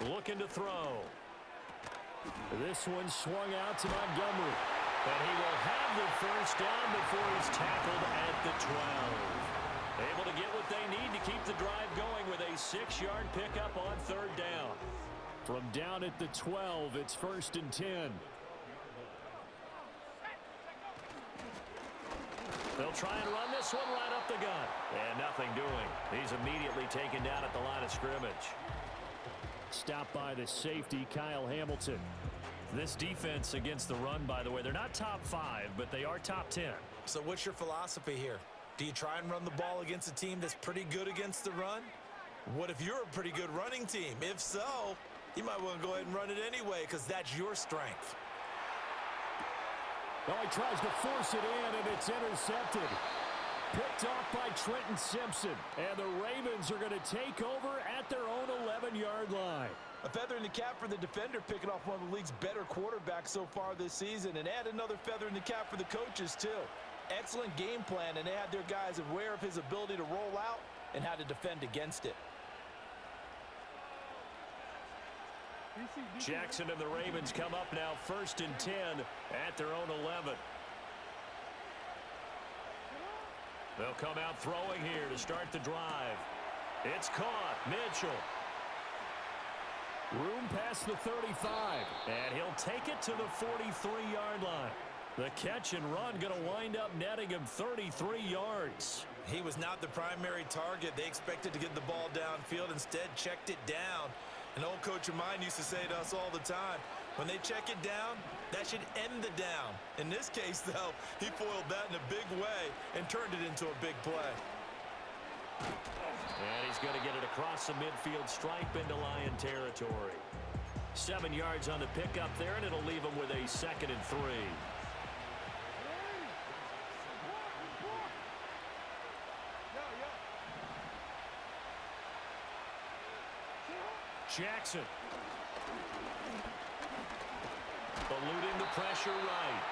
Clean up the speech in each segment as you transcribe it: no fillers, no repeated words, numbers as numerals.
looking to throw. This one swung out to Montgomery. And he will have the first down before he's tackled at the 12. Able to get what they need to keep the drive going with a 6-yard pickup on third down. From down at the 12, it's 1st and 10. They'll try and run this one right up the gut. And nothing doing. He's immediately taken down at the line of scrimmage. Stopped by the safety, Kyle Hamilton. This defense against the run, by the way, they're not top 5, but they are top 10. So what's your philosophy here? Do you try and run the ball against a team that's pretty good against the run? What if you're a pretty good running team? If so, you might want to go ahead and run it anyway because that's your strength. Oh, he tries to force it in, and it's intercepted. Picked off by Trenton Simpson. And the Ravens are going to take over at their own 11-yard line. A feather in the cap for the defender, picking off one of the league's better quarterbacks so far this season, and add another feather in the cap for the coaches, too. Excellent game plan, and they had their guys aware of his ability to roll out and how to defend against it. Jackson and the Ravens come up now 1st and 10 at their own 11. They'll come out throwing here to start the drive. It's caught. Mitchell. Room past the 35, and he'll take it to the 43-yard line. The catch and run going to wind up netting him 33 yards. He was not the primary target. They expected to get the ball downfield, instead checked it down. An old coach of mine used to say to us all the time, when they check it down, that should end the down. In this case, though, he foiled that in a big way and turned it into a big play. And he's going to get it across the midfield stripe into Lion territory. 7 yards on the pickup there, and it'll leave him with a 2nd and 3. Jackson. Eluding the pressure right.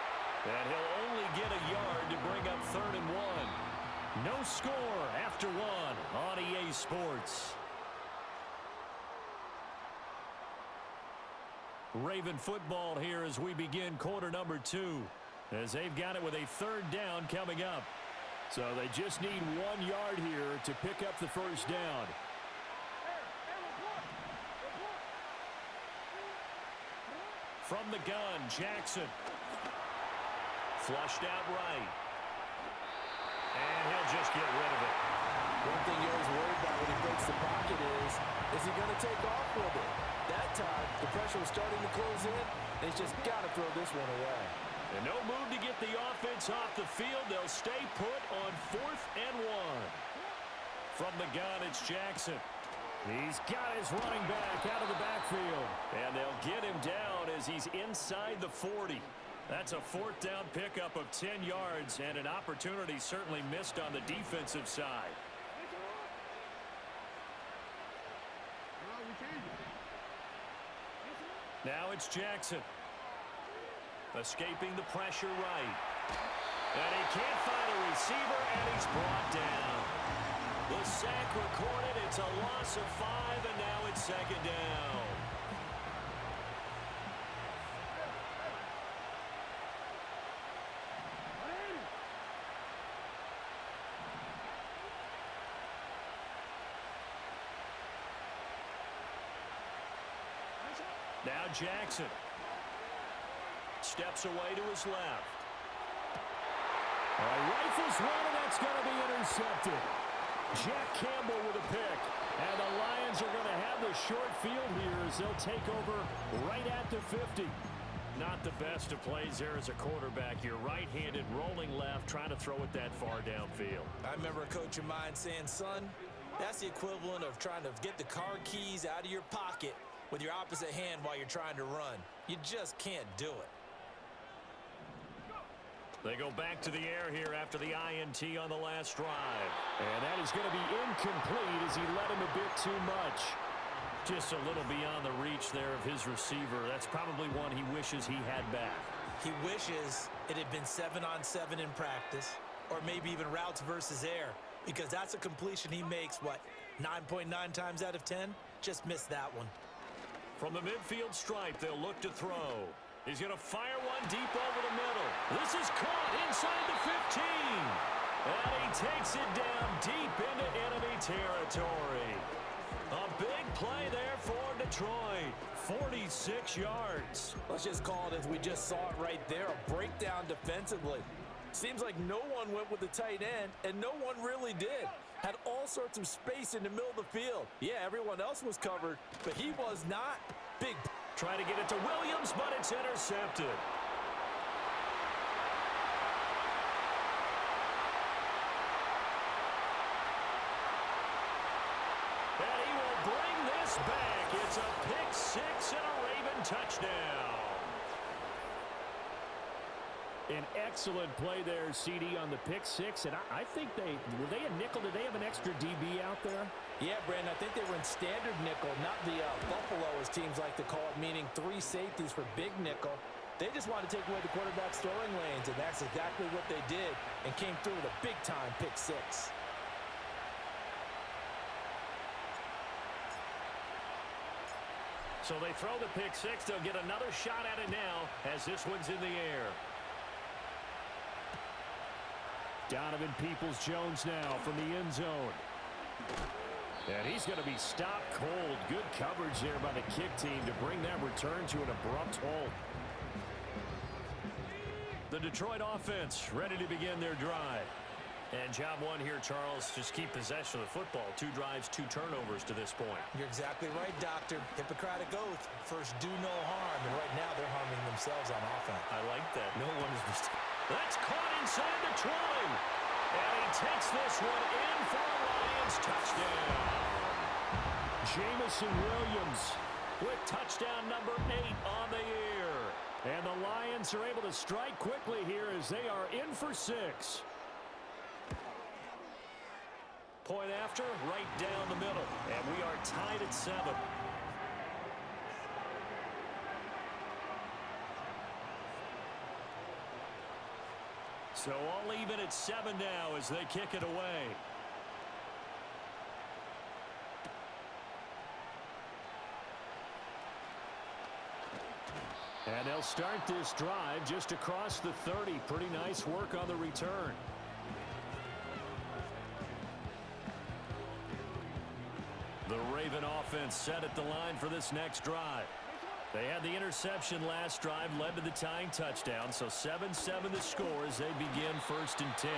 And he'll only get a yard to bring up 3rd and 1. No score after 1 on EA Sports. Raven football here as we begin quarter number 2. As they've got it with a 3rd down coming up. So they just need 1 yard here to pick up the first down. From the gun, Jackson. Flushed out right. And he'll just get rid of it. One thing you're always worried about when he breaks the pocket is he going to take off with it? That time, the pressure was starting to close in, and he's just got to throw this one away. And no move to get the offense off the field. They'll stay put on 4th and 1. From the gun, it's Jackson. He's got his running back out of the backfield. And they'll get him down as he's inside the 40. That's a 4th down pickup of 10 yards and an opportunity certainly missed on the defensive side. Now it's Jackson. Escaping the pressure right. And he can't find a receiver, and he's brought down. The sack recorded. It's a loss of 5, and now it's 2nd down. Now Jackson steps away to his left. Rifles one, and that's going to be intercepted. Jack Campbell with a pick. And the Lions are going to have the short field here as they'll take over right at the 50. Not the best of plays there as a quarterback. You're right-handed, rolling left, trying to throw it that far downfield. I remember a coach of mine saying, son, that's the equivalent of trying to get the car keys out of your pocket with your opposite hand while you're trying to run. You just can't do it. They go back to the air here after the INT on the last drive. And that is going to be incomplete as he led him a bit too much. Just a little beyond the reach there of his receiver. That's probably one he wishes he had back. He wishes it had been 7-on-7 in practice, or maybe even routes versus air, because that's a completion he makes, what, 9.9 times out of 10? Just missed that one. From the midfield stripe, they'll look to throw. He's going to fire one deep over the middle. This is caught inside the 15. And he takes it down deep into enemy territory. A big play there for Detroit. 46 yards. Let's just call it as we just saw it right there, a breakdown defensively. Seems like no one went with the tight end, and no one really did. Had all sorts of space in the middle of the field. Yeah, everyone else was covered, but he was not. Big. Trying to get it to Williams, but it's intercepted. And he will bring this back. It's a pick six and a Raven touchdown. An excellent play there, CD, on the pick six. And I think were they a nickel? Did they have an extra DB out there? Yeah, Brandon, I think they were in standard nickel, not the Buffalo, as teams like to call it, meaning 3 safeties for big nickel. They just wanted to take away the quarterback's throwing lanes, and that's exactly what they did, and came through with a big-time pick six. So they throw the pick six. They'll get another shot at it now as this one's in the air. Donovan Peoples-Jones now from the end zone. And he's going to be stopped cold. Good coverage there by the kick team to bring that return to an abrupt halt. The Detroit offense ready to begin their drive. And job one here, Charles, just keep possession of the football. 2 drives, 2 turnovers to this point. You're exactly right, Doctor. Hippocratic oath. First, do no harm. And right now, they're harming themselves on offense. I like that. No one is... That's caught inside the 20. And he takes this one in for a Lions touchdown. Jamison Williams with touchdown number 8 on the year. And the Lions are able to strike quickly here as they are in for 6. Point after, right down the middle. And we are tied at 7. So all even at 7 now as they kick it away. And they'll start this drive just across the 30. Pretty nice work on the return. The Raven offense set at the line for this next drive. They had the interception last drive, led to the tying touchdown, so 7-7 the score as they begin 1st and 10.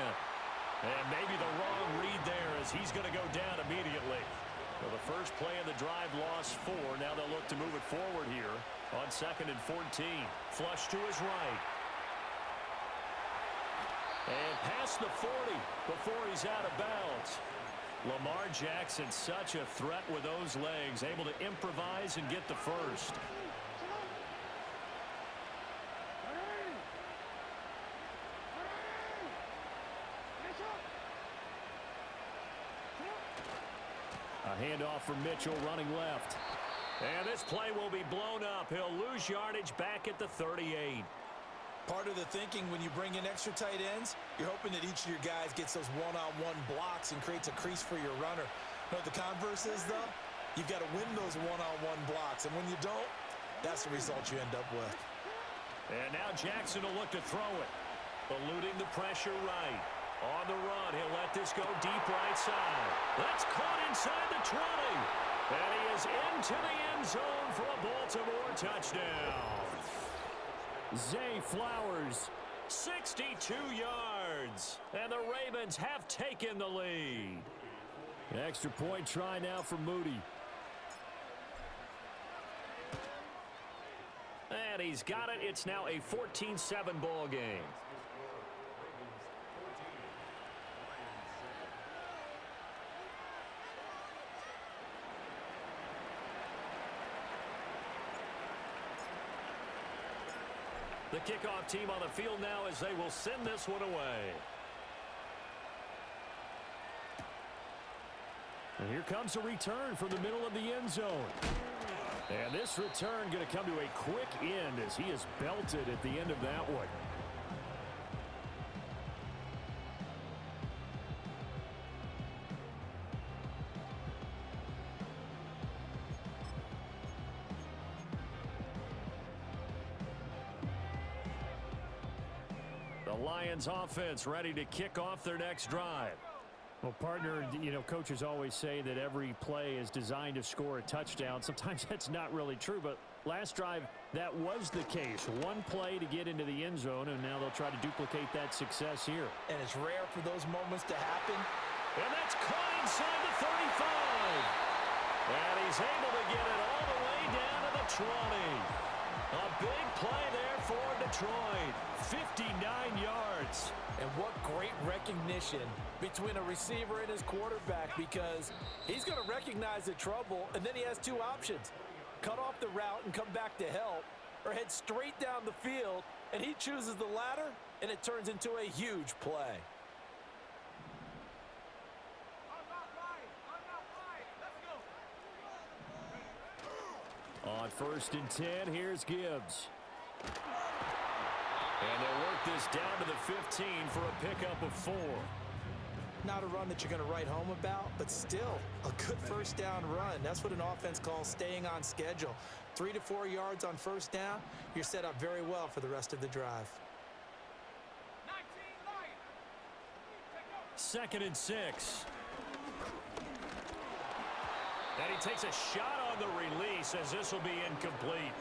And maybe the wrong read there as he's going to go down immediately. Well, the first play of the drive lost 4. Now they'll look to move it forward here on 2nd and 14. Flush to his right. And past the 40 before he's out of bounds. Lamar Jackson, such a threat with those legs, able to improvise and get the first. A handoff from Mitchell running left. And this play will be blown up. He'll lose yardage back at the 38. Part of the thinking when you bring in extra tight ends, you're hoping that each of your guys gets those one-on-one blocks and creates a crease for your runner. You know what the converse is, though? You've got to win those one-on-one blocks, and when you don't, that's the result you end up with. And now Jackson will look to throw it. Eluding the pressure right. On the run, he'll let this go deep right side. That's caught inside the 20. And he is into the end zone for a Baltimore touchdown. Zay Flowers. 62 yards. And the Ravens have taken the lead. An extra point try now for Moody. And he's got it. It's now a 14-7 ball game. The kickoff team on the field now as they will send this one away. And here comes a return from the middle of the end zone. And this return going to come to a quick end as he is belted at the end of that one. Lions offense ready to kick off their next drive. Well, partner, coaches always say that every play is designed to score a touchdown. Sometimes that's not really true, but last drive, that was the case. One play to get into the end zone, and now they'll try to duplicate that success here. And it's rare for those moments to happen. And that's caught inside the 35. And he's able to get it all the way down to the 20. A big play there for Detroit. 59 yards. And what great recognition between a receiver and his quarterback, because he's going to recognize the trouble, and then he has two options. Cut off the route and come back to help, or head straight down the field, and he chooses the latter, and it turns into a huge play. On 1st and 10, here's Gibbs. And they'll work this down to the 15 for a pickup of 4. Not a run that you're going to write home about, but still a good first down run. That's what an offense calls staying on schedule. 3 to 4 yards on first down, you're set up very well for the rest of the drive. 2nd and 6. And he takes a shot on the release as this will be incomplete.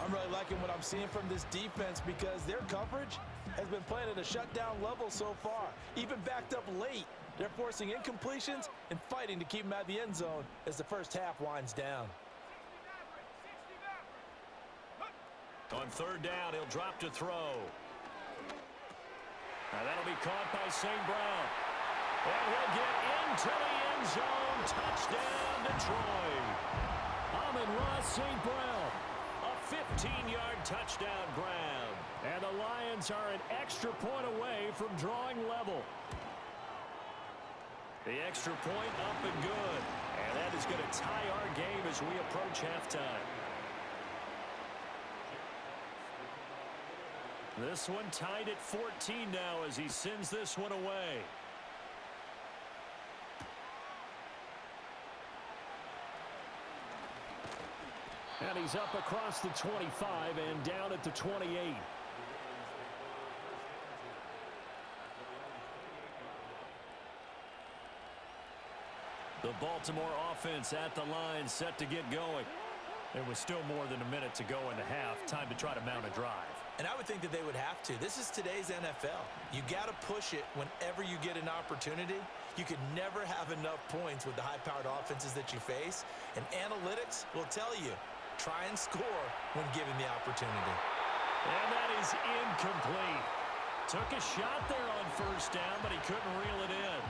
I'm really liking what I'm seeing from this defense because their coverage has been playing at a shutdown level so far. Even backed up late, they're forcing incompletions and fighting to keep them out of the end zone as the first half winds down. On 3rd down, he'll drop to throw. Now that'll be caught by St. Brown. And he'll get into the end zone. Touchdown, Detroit. Amon-Ra St. Brown. A 15-yard touchdown grab. And the Lions are an extra point away from drawing level. The extra point up and good. And that is going to tie our game as we approach halftime. This one tied at 14 now as he sends this one away. And he's up across the 25 and down at the 28. The Baltimore offense at the line set to get going. There was still more than a minute to go in the half. Time to try to mount a drive. And I would think that they would have to. This is today's NFL. You got to push it whenever you get an opportunity. You could never have enough points with the high-powered offenses that you face. And analytics will tell you, try and score when given the opportunity. And that is incomplete. Took a shot there on 1st down, but he couldn't reel it in.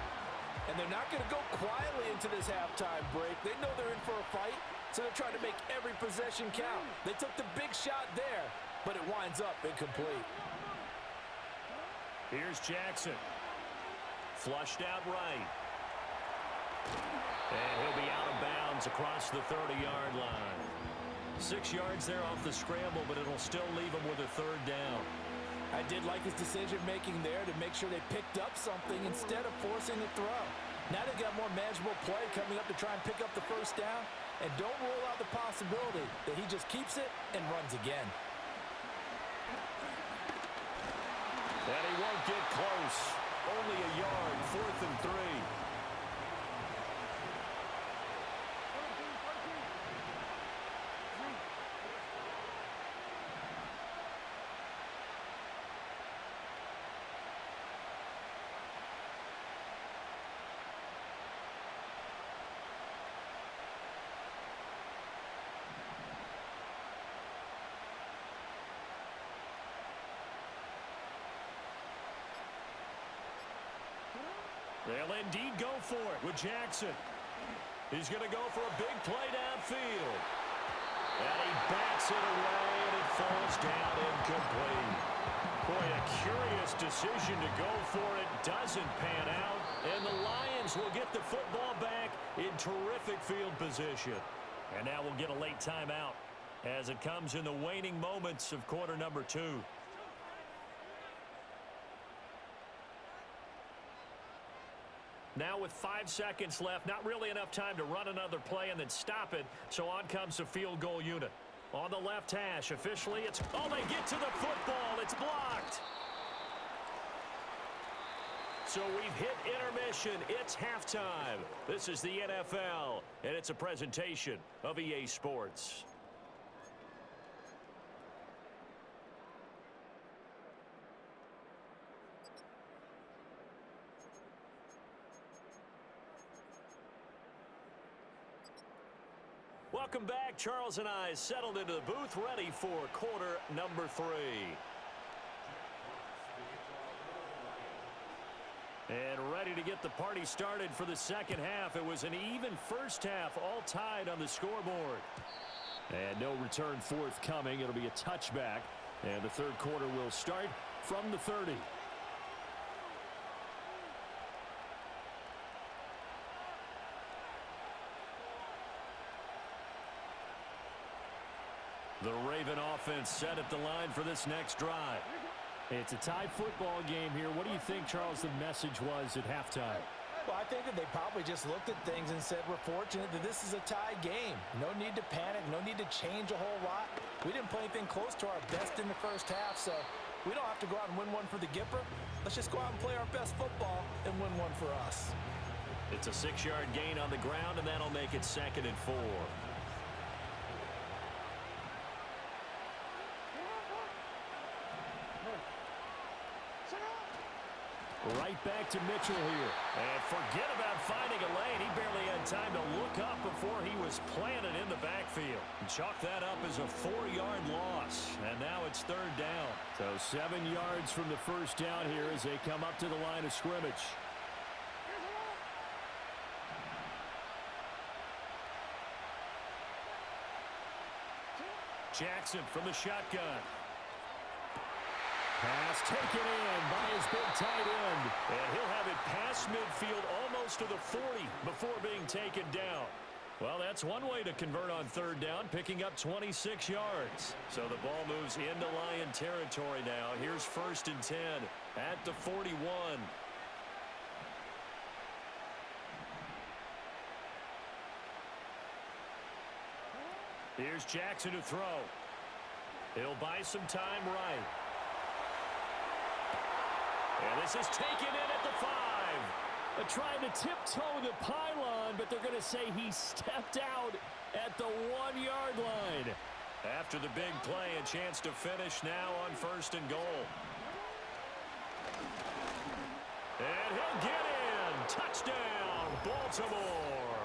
And they're not going to go quietly into this halftime break. They know they're in for a fight, so they're trying to make every possession count. They took the big shot there, but it winds up incomplete. Here's Jackson. Flushed out right. And he'll be out of bounds across the 30-yard line. 6 yards there off the scramble, but it'll still leave him with a 3rd down. I did like his decision-making there to make sure they picked up something instead of forcing the throw. Now they got more manageable play coming up to try and pick up the 1st down, and don't rule out the possibility that he just keeps it and runs again. And he won't get close. Only a yard, 4th and 3. They'll indeed go for it with Jackson. He's going to go for a big play downfield. And he bats it away, and it falls down incomplete. Boy, a curious decision to go for it. Doesn't pan out. And the Lions will get the football back in terrific field position. And now we'll get a late timeout as it comes in the waning moments of quarter number 2. Now with 5 seconds left, not really enough time to run another play and then stop it. So on comes the field goal unit. On the left hash, officially, it's, oh, they get to the football. It's blocked. So we've hit intermission. It's halftime. This is the NFL, and it's a presentation of EA Sports. Welcome back. Charles and I settled into the booth, ready for quarter number 3. And ready to get the party started for the second half. It was an even first half, all tied on the scoreboard. And no return forthcoming. It'll be a touchback. And the third quarter will start from the 30. The Raven offense set at the line for this next drive. It's a tie football game here. What do you think, Charles, the message was at halftime? Well, I think that they probably just looked at things and said, we're fortunate that this is a tie game. No need to panic, no need to change a whole lot. We didn't play anything close to our best in the first half, so we don't have to go out and win one for the Gipper. Let's just go out and play our best football and win one for us. It's a 6-yard gain on the ground, and that'll make it 2nd and 4. Right back to Mitchell here. And forget about finding a lane. He barely had time to look up before he was planted in the backfield. And chalk that up as a 4-yard loss. And now it's 3rd down. So 7 yards from the first down here as they come up to the line of scrimmage. Jackson from the shotgun. Pass taken in by his big tight end. And he'll have it past midfield almost to the 40 before being taken down. Well, that's one way to convert on 3rd down, picking up 26 yards. So the ball moves into Lion territory now. Here's 1st and 10 at the 41. Here's Jackson to throw. He'll buy some time right. And this is taken in at the 5. Trying to tiptoe the pylon, but they're going to say he stepped out at the 1-yard line. After the big play, a chance to finish now on 1st and goal. And he'll get in. Touchdown, Baltimore.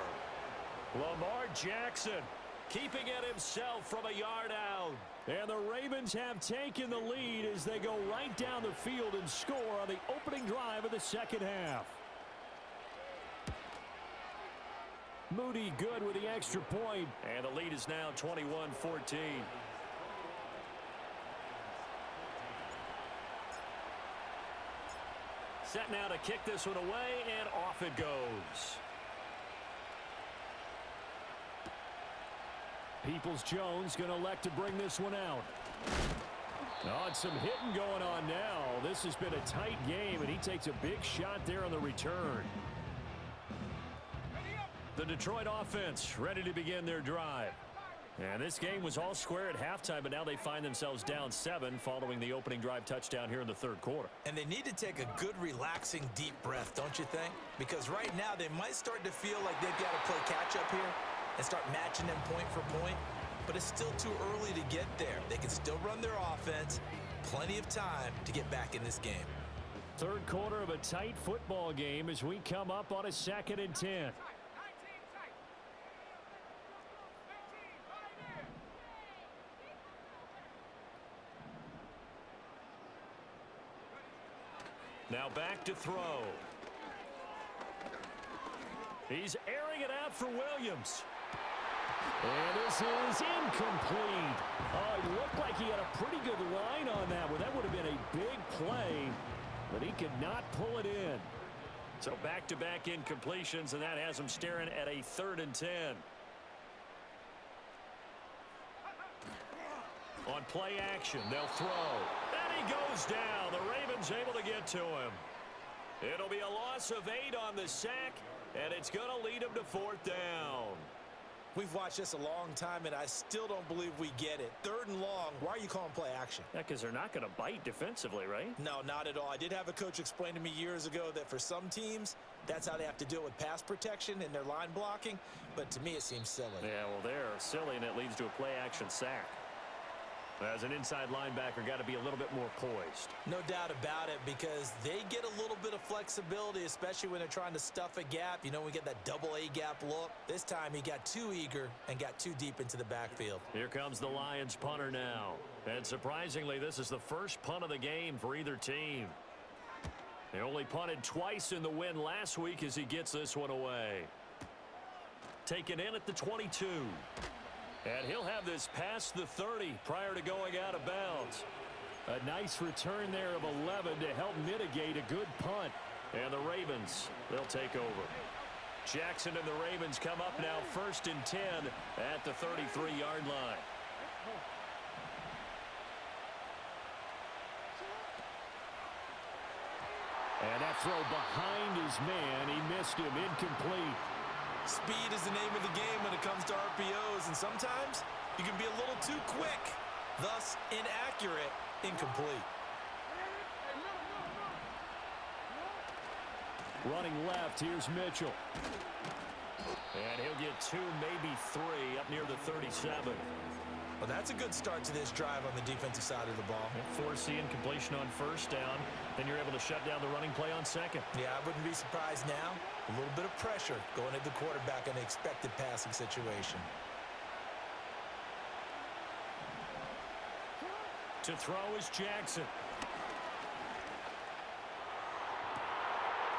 Lamar Jackson keeping it himself from a yard out. And the Ravens have taken the lead as they go right down the field and score on the opening drive of the second half. Moody good with the extra point. And the lead is now 21-14. Set now to kick this one away, and off it goes. Peoples-Jones going to elect to bring this one out. Oh, and some hitting going on now. This has been a tight game, and he takes a big shot there on the return. The Detroit offense ready to begin their drive. And this game was all square at halftime, but now they find themselves down 7 following the opening drive touchdown here in the 3rd quarter. And they need to take a good, relaxing, deep breath, don't you think? Because right now they might start to feel like they've got to play catch-up here and start matching them point for point. But it's still too early to get there. They can still run their offense. Plenty of time to get back in this game. 3rd quarter of a tight football game as we come up on a 2nd and 10. Now back to throw. He's airing it out for Williams. And this is incomplete. Oh, it looked like he had a pretty good line on that one. That would have been a big play, but he could not pull it in. So back-to-back incompletions, and that has him staring at a 3rd and 10. On play action, they'll throw. And he goes down. The Ravens able to get to him. It'll be a loss of 8 on the sack, and it's going to lead him to 4th down. We've watched this a long time, and I still don't believe we get it. 3rd and long, why are you calling play action? Yeah, because they're not going to bite defensively, right? No, not at all. I did have a coach explain to me years ago that for some teams, that's how they have to deal with pass protection and their line blocking. But to me, it seems silly. Yeah, well, they're silly, and it leads to a play-action sack. As an inside linebacker, got to be a little bit more poised. No doubt about it, because they get a little bit of flexibility, especially when they're trying to stuff a gap. You know, we get that double A gap look. This time he got too eager and got too deep into the backfield. Here comes the Lions punter now. And surprisingly, this is the first punt of the game for either team. They only punted twice in the win last week as he gets this one away. Taken in at the 22. And he'll have this past the 30 prior to going out of bounds. A nice return there of 11 to help mitigate a good punt. And the Ravens, they'll take over. Jackson and the Ravens come up now 1st and 10 at the 33-yard line. And that throw behind his man, he missed him, incomplete. Speed is the name of the game when it comes to RPOs, and sometimes you can be a little too quick, thus inaccurate, incomplete. Running left, here's Mitchell. And he'll get 2, maybe 3 up near the 37. Well, that's a good start to this drive on the defensive side of the ball. Forcing completion on 1st down. Then you're able to shut down the running play on 2nd. Yeah, I wouldn't be surprised now. A little bit of pressure going at the quarterback in an expected passing situation. To throw is Jackson.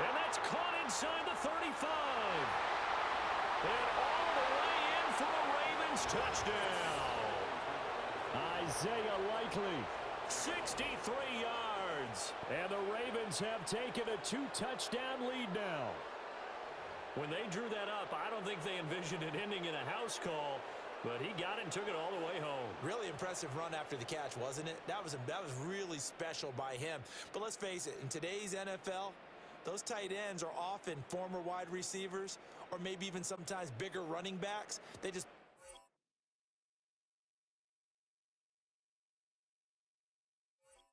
And that's caught inside the 35. And all the way in for a Ravens touchdown. Isaiah Likely. 63 yards. And the Ravens have taken a 2-touchdown lead now. When they drew that up, I don't think they envisioned it ending in a house call, but he got it and took it all the way home. Really impressive run after the catch, wasn't it? That was really special by him. But let's face it, in today's NFL, those tight ends are often former wide receivers or maybe even sometimes bigger running backs. They just